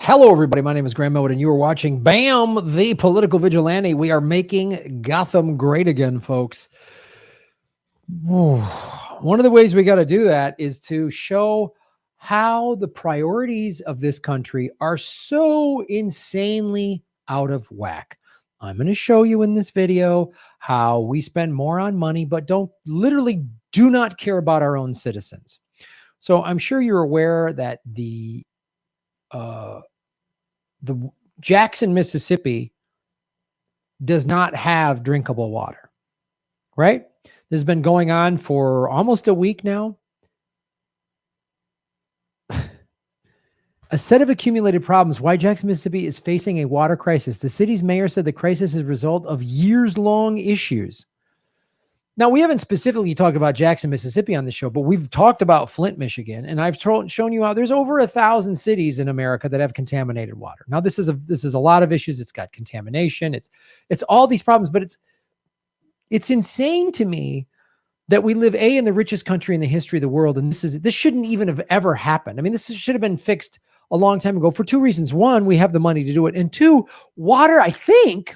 Hello, everybody. My name is Graham Elwood, and you are watching BAM, the Political Vigilante. We are making Gotham great again, folks. One of the ways we got to do that is to show how the priorities of this country are so insanely out of whack. I'm going to show you in this video how we spend more on money, but literally do not care about our own citizens. So I'm sure you're aware that the Jackson, Mississippi does not have drinkable water, right? This has been going on for almost a week now. A set of accumulated problems. Why Jackson, Mississippi is facing a water crisis. The city's mayor said the crisis is a result of years-long issues. Now, we haven't specifically talked about Jackson, Mississippi on the show, but we've talked about Flint, Michigan, and I've shown you how there's over 1,000 cities in America that have contaminated water. Now, this is a lot of issues. It's got contamination. It's all these problems, but it's insane to me that we live in the richest country in the history of the world, and this shouldn't even have ever happened. I mean, this should have been fixed a long time ago for two reasons. One, we have the money to do it, and two, water, I think,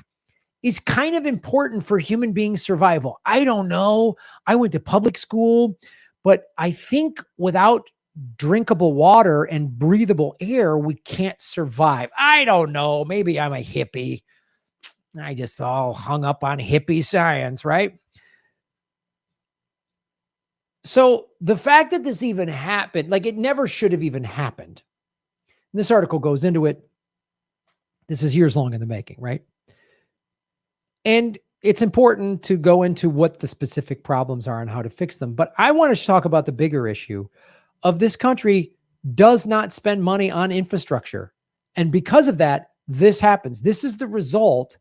is kind of important for human being survival. I don't know. I went to public school, but I think without drinkable water and breathable air, we can't survive. I don't know. Maybe I'm a hippie. I just all hung up on hippie science, right? So the fact that this even happened, like it never should have even happened. And this article goes into it. This is years long in the making, right? And it's important to go into what the specific problems are and how to fix them. But I want to talk about the bigger issue of this country does not spend money on infrastructure. And because of that, this happens. This is the result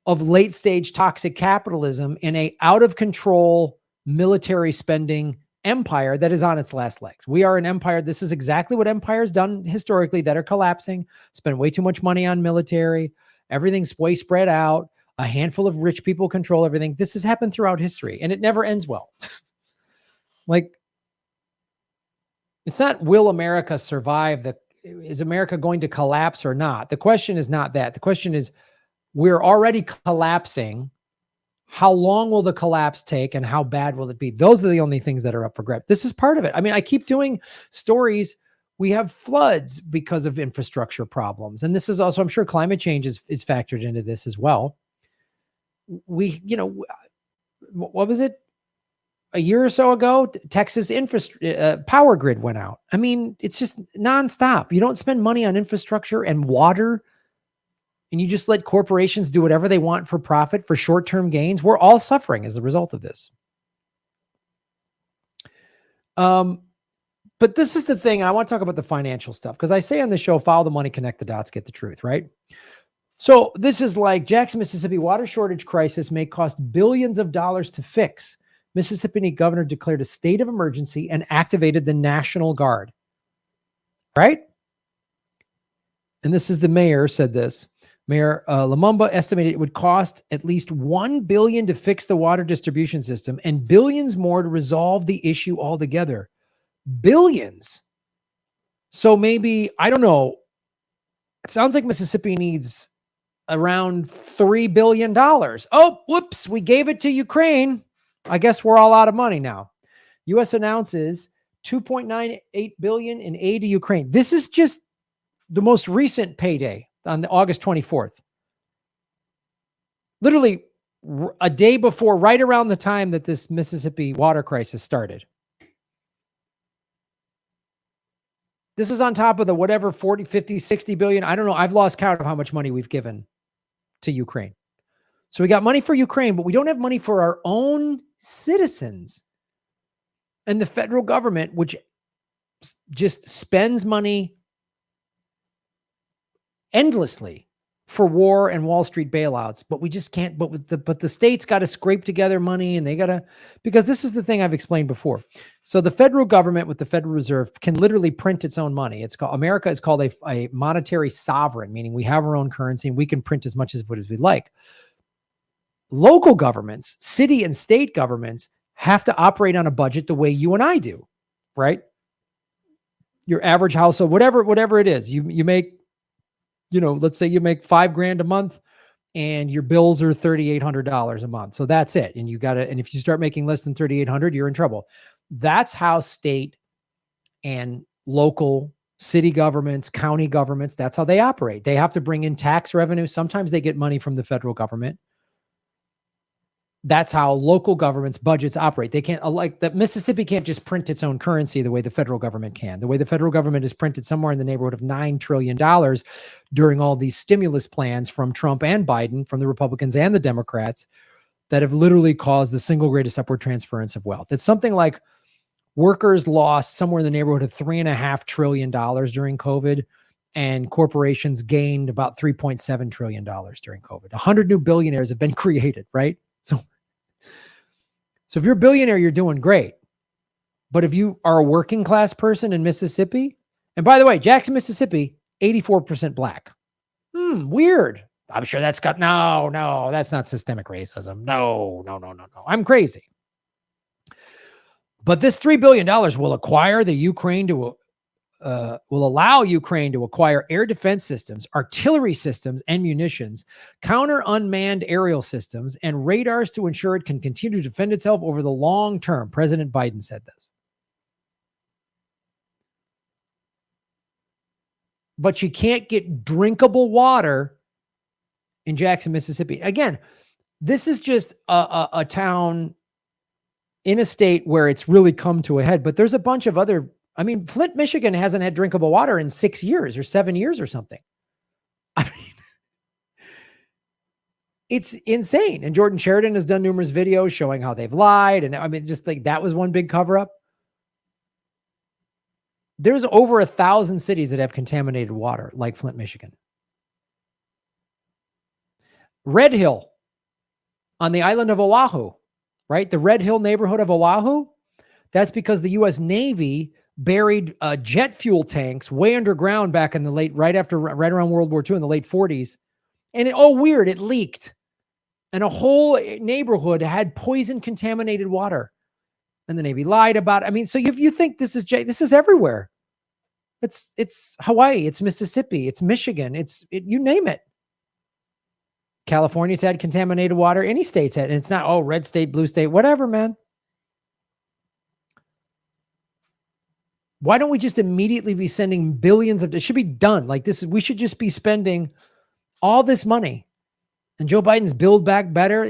of late stage toxic capitalism in a out of control military spending empire that is on its last legs. We are an empire. This is exactly what empires done historically that are collapsing, spend way too much money on military. Everything's way spread out. A handful of rich people control everything. This has happened throughout history, and it never ends well. Like, it's not, will America survive? Is America going to collapse or not? The question is not that. The question is, we're already collapsing. How long will the collapse take, and how bad will it be? Those are the only things that are up for grabs. This is part of it. I mean, I keep doing stories. We have floods because of infrastructure problems. And this is also, I'm sure climate change is factored into this as well. What was it? A year or so ago, Texas power grid went out. I mean, it's just nonstop. You don't spend money on infrastructure and water, and you just let corporations do whatever they want for profit, for short-term gains. We're all suffering as a result of this. But this is the thing, and I want to talk about the financial stuff, because I say on the show, follow the money, connect the dots, get the truth, right? So this is like Jackson, Mississippi water shortage crisis may cost billions of dollars to fix. Mississippi governor declared a state of emergency and activated the National Guard. Right? And this is the mayor said this. Mayor Lumumba estimated it would cost at least $1 billion to fix the water distribution system and billions more to resolve the issue altogether. Billions. So maybe, I don't know. It sounds like Mississippi needs around $3 billion. Oh, whoops, we gave it to Ukraine. I guess we're all out of money now. U.S. announces $2.98 billion in aid to Ukraine. This is just the most recent payday on August 24th. Literally a day before, right around the time that this Mississippi water crisis started. This is on top of the whatever 40, 50, 60 billion. I don't know. I've lost count of how much money we've given to Ukraine. So we got money for Ukraine, but we don't have money for our own citizens. And the federal government, which just spends money endlessly for war and Wall Street bailouts, but we just can't, but the states got to scrape together money, and they got to, because this is the thing I've explained before. So the federal government with the Federal Reserve can literally print its own money. America is called a monetary sovereign, meaning we have our own currency and we can print as much of it as we like. Local governments, city and state governments, have to operate on a budget the way you and I do, right? Your average household, whatever it is, you make let's say you make $5,000 a month and your bills are $3,800 a month. So that's it. And and if you start making less than 3,800, you're in trouble. That's how state and local city governments, county governments, that's how they operate. They have to bring in tax revenue. Sometimes they get money from the federal government. That's how local governments' budgets operate. They can't, like that Mississippi can't just print its own currency the way the federal government can. The way the federal government has printed somewhere in the neighborhood of $9 trillion during all these stimulus plans from Trump and Biden, from the Republicans and the Democrats, that have literally caused the single greatest upward transference of wealth. It's something like workers lost somewhere in the neighborhood of $3.5 trillion during COVID, and corporations gained about $3.7 trillion during COVID. 100 new billionaires have been created, right? So if you're a billionaire, you're doing great. But if you are a working class person in Mississippi, and by the way, Jackson, Mississippi, 84% black. Weird. I'm sure that's no, that's not systemic racism. No. I'm crazy. But this $3 billion will acquire the Ukraine will allow Ukraine to acquire air defense systems, artillery systems and munitions, counter unmanned aerial systems, and radars to ensure it can continue to defend itself over the long term. President Biden said this. But you can't get drinkable water in Jackson, Mississippi. Again, this is just a town in a state where it's really come to a head, but there's a bunch of other. Flint, Michigan hasn't had drinkable water in 6 years or 7 years or something. It's insane. And Jordan Sheridan has done numerous videos showing how they've lied. And just like that was one big cover up. There's over 1,000 cities that have contaminated water, like Flint, Michigan. Red Hill on the island of Oahu, right? The Red Hill neighborhood of Oahu. That's because the U.S. Navy buried jet fuel tanks way underground back in the right around World War II in the late 40s. And it leaked. And a whole neighborhood had poison contaminated water. And the Navy lied about it. So if you think this is everywhere. It's Hawaii, it's Mississippi, it's Michigan, you name it. California's had contaminated water. Any state's had, and it's not, red state, blue state, whatever, man. Why don't we just immediately be sending billions it should be done. Like this, we should just be spending all this money. And Joe Biden's Build Back Better.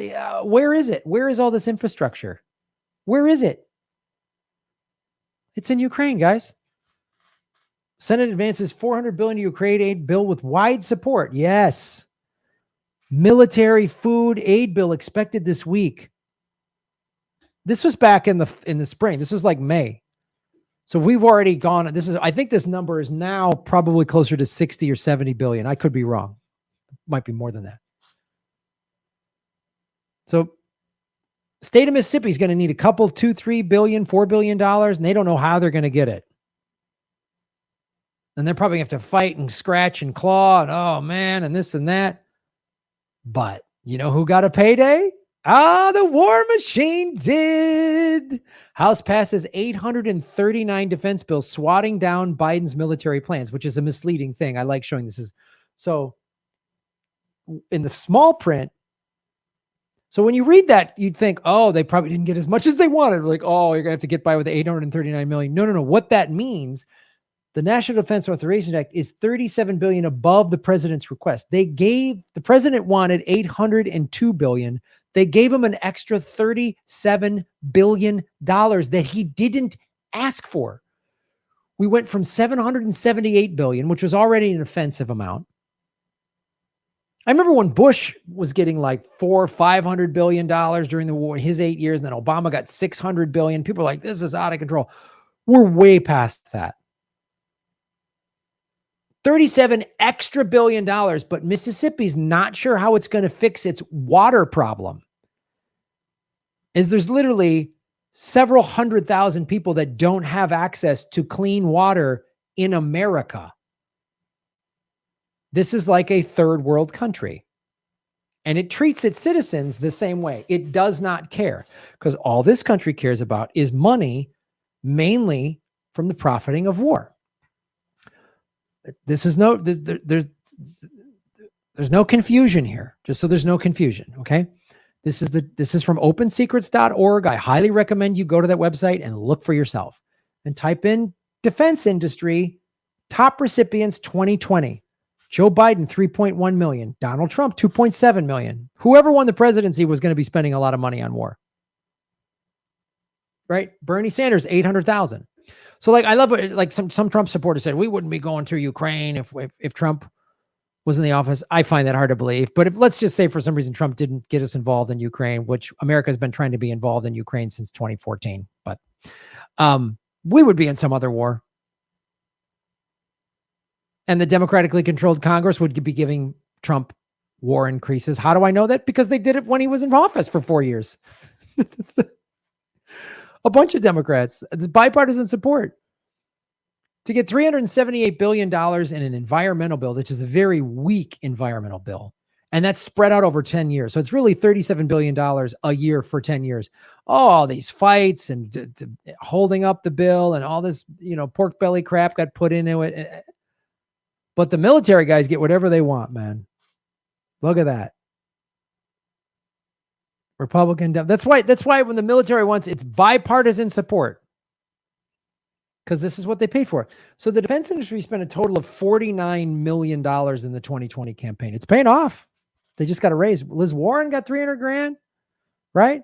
Where is it? Where is all this infrastructure? Where is it? It's in Ukraine, guys. Senate advances $400 billion to Ukraine aid bill with wide support. Yes. Military food aid bill expected this week. This was back in the spring. This was like May. So we've already gone. I think this number is now probably closer to 60 or 70 billion. I could be wrong. Might be more than that. So state of Mississippi is going to need a couple, $2-3 billion, $4 billion, and they don't know how they're going to get it. And they're probably going to have to fight and scratch and claw and oh man, and this and that. But you know who got a payday? The war machine did. House passes 839 defense bills swatting down Biden's military plans, which is a misleading thing. I like showing this. So in the small print, so when you read that, you'd think, they probably didn't get as much as they wanted. Like, you're going to have to get by with the 839 million. No. What that means, the National Defense Authorization Act is $37 billion above the president's request. The president wanted $802 billion. They gave him an extra $37 billion that he didn't ask for. We went from $778 billion, which was already an offensive amount. I remember when Bush was getting like $500 billion during the war, his 8 years, and then Obama got $600 billion. People are like, this is out of control. We're way past that. 37 extra billion dollars, but Mississippi's not sure how it's going to fix its water problem. There's literally several 100,000 people that don't have access to clean water in America. This is like a third world country. And it treats its citizens the same way. It does not care because all this country cares about is money, mainly from the profiting of war. This is There's no confusion here, just so there's no confusion. Okay. This is from opensecrets.org. I highly recommend you go to that website and look for yourself and type in defense industry, top recipients 2020. Joe Biden, 3.1 million. Donald Trump, 2.7 million. Whoever won the presidency was going to be spending a lot of money on war. Right? Bernie Sanders, 800,000. So like, I love what like some Trump supporters said, we wouldn't be going to Ukraine if Trump was in the office. I find that hard to believe. But if let's just say for some reason Trump didn't get us involved in Ukraine, which America has been trying to be involved in Ukraine since 2014, but we would be in some other war. And the democratically controlled Congress would be giving Trump war increases. How do I know that? Because they did it when he was in office for 4 years. A bunch of Democrats. It's bipartisan support. To get $378 billion in an environmental bill, which is a very weak environmental bill, and that's spread out over 10 years. So it's really $37 billion a year for 10 years. All these fights and holding up the bill and all this, pork belly crap got put into it. But the military guys get whatever they want, man. Look at that. Republican. That's why when the military wants, it's bipartisan support. Because this is what they paid for. So the defense industry spent a total of $49 million in the 2020 campaign. It's paying off. They just got a raise. Liz Warren got 300 grand, right?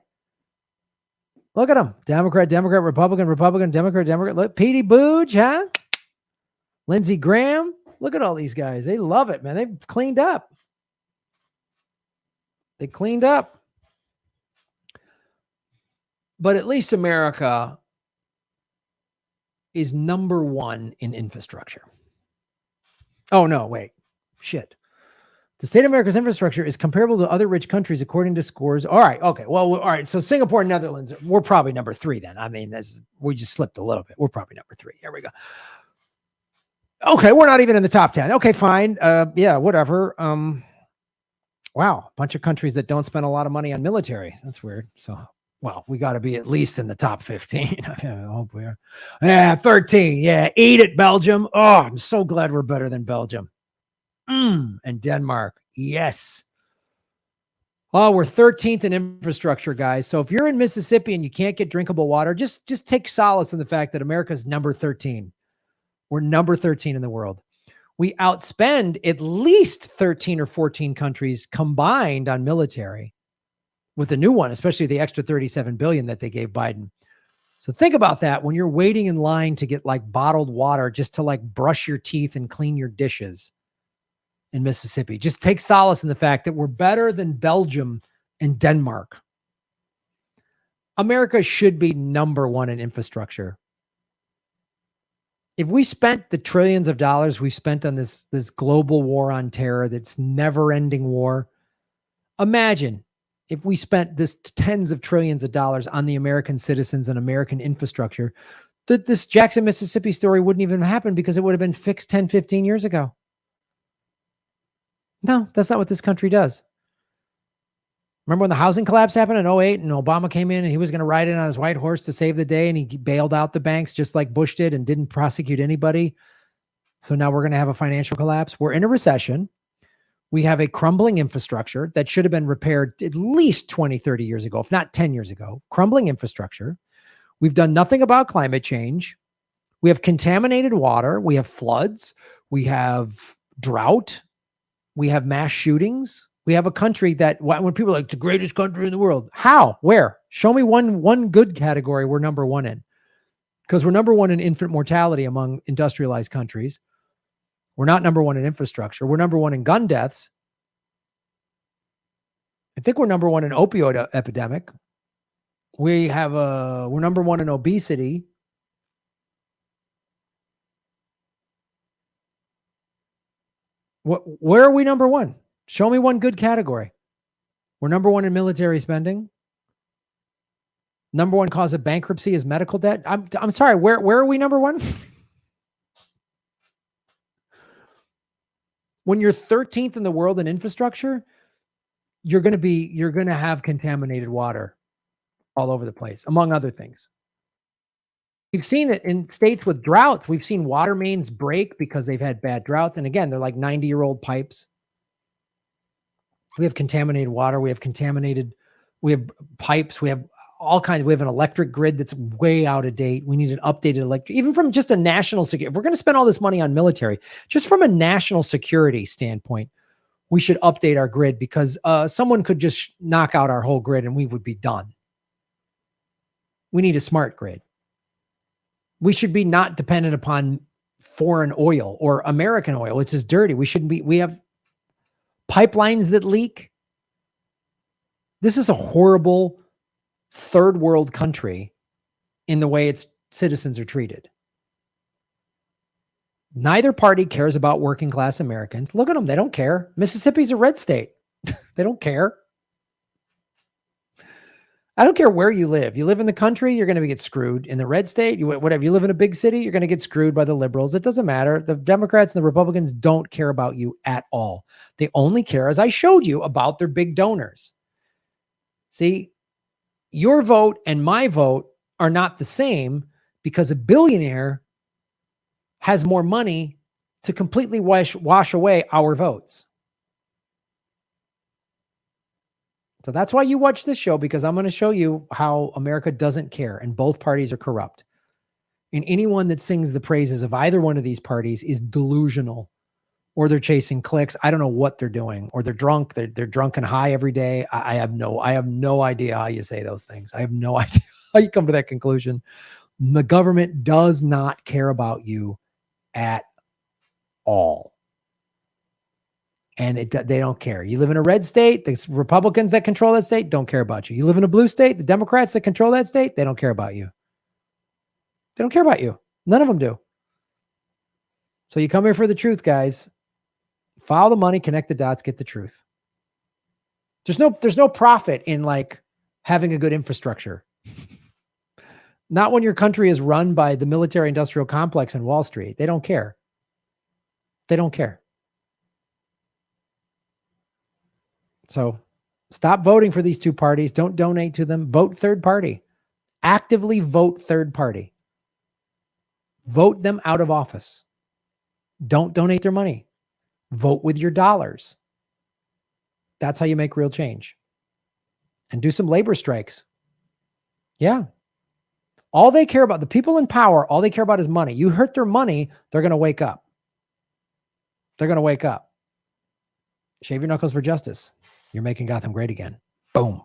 Look at them. Democrat, Republican, Democrat. Look, Petey Booge, huh? Lindsey Graham. Look at all these guys. They love it, man. They've cleaned up. They cleaned up. But at least America is number one in infrastructure. Oh, no, wait. Shit. The state of America's infrastructure is comparable to other rich countries according to scores. All right. Okay. Well, all right. So Singapore and Netherlands, we're probably number 3 then. I mean, we just slipped a little bit. We're probably number 3. Here we go. Okay. We're not even in the top 10. Okay, fine. Yeah, whatever. Wow. A bunch of countries that don't spend a lot of money on military. That's weird. So, well, we got to be at least in the top 15. I hope we are. Yeah, 13. Yeah. Eat it, Belgium. Oh, I'm so glad we're better than Belgium. And Denmark. Yes. Oh, we're 13th in infrastructure, guys. So if you're in Mississippi and you can't get drinkable water, just take solace in the fact that America's number 13. We're number 13 in the world. We outspend at least 13 or 14 countries combined on military with the new one, especially the extra $37 billion that they gave Biden. So think about that when you're waiting in line to get like bottled water just to like brush your teeth and clean your dishes in Mississippi. Just take solace in the fact that we're better than Belgium and Denmark. America should be number 1 in infrastructure. If we spent the trillions of dollars we spent on this global war on terror, that's never-ending war, imagine if we spent this tens of trillions of dollars on the American citizens and American infrastructure, that this Jackson, Mississippi story wouldn't even happen because it would have been fixed 10, 15 years ago. No, that's not what this country does. Remember when the housing collapse happened in 2008 and Obama came in and he was going to ride in on his white horse to save the day and he bailed out the banks just like Bush did and didn't prosecute anybody. So now we're going to have a financial collapse. We're in a recession. We have a crumbling infrastructure that should have been repaired at least 20, 30 years ago, if not 10 years ago. Crumbling infrastructure. We've done nothing about climate change. We have contaminated water. We have floods. We have drought. We have mass shootings. We have a country that when people are like the greatest country in the world, how, where? Show me one good category we're number 1 in. Because we're number 1 in infant mortality among industrialized countries. We're not number 1 in infrastructure. We're number 1 in gun deaths. I think we're number 1 in opioid epidemic. We're number 1 in obesity. Where are we number 1? Show me one good category. We're number 1 in military spending. Number 1 cause of bankruptcy is medical debt. I'm sorry. Where are we number 1? When you're 13th in the world in infrastructure, you're going to have contaminated water all over the place, among other things. We've seen it in states with droughts. We've seen water mains break because they've had bad droughts. And again, they're like 90-year-old pipes. We have contaminated water. We have pipes. We have all kinds. We have an electric grid that's way out of date. We need an updated electric, even from just a national security. If we're going to spend all this money on military, just from a national security standpoint, we should update our grid, because someone could just knock out our whole grid and we would be done. We need a smart grid. We should be not dependent upon foreign oil or American oil. It's just dirty. We have pipelines that leak. This is a horrible third world country in the way its citizens are treated. Neither party cares about working class Americans. Look at them. They don't care. Mississippi's a red state. They don't care. I don't care where you live. You live in the country, you're going to get screwed. In the red state, whatever. You live in a big city, you're going to get screwed by the liberals. It doesn't matter. The Democrats and the Republicans don't care about you at all. They only care, as I showed you, about their big donors. See, your vote and my vote are not the same, because a billionaire has more money to completely wash away our votes. So that's why you watch this show, because I'm going to show you how America doesn't care and both parties are corrupt. And anyone that sings the praises of either one of these parties is delusional, or they're chasing clicks. I don't know what they're doing, or they're drunk. They're drunk and high every day. I have no idea how you say those things. I have no idea how you come to that conclusion. The government does not care about you at all. And they don't care. You live in a red state, the Republicans that control that state don't care about you. You live in a blue state, the Democrats that control that state, they don't care about you. They don't care about you. None of them do. So you come here for the truth, guys. Follow the money, connect the dots, get the truth. There's no profit in like having a good infrastructure. Not when your country is run by the military industrial complex in Wall Street. They don't care. They don't care. So stop voting for these two parties. Don't donate to them. Vote third party. Actively vote third party. Vote them out of office. Don't donate their money. Vote with your dollars. That's how you make real change. And do some labor strikes. Yeah. All they care about, the people in power, all they care about is money. You hurt their money, they're going to wake up. They're going to wake up. Shave your knuckles for justice. You're making Gotham great again. Boom.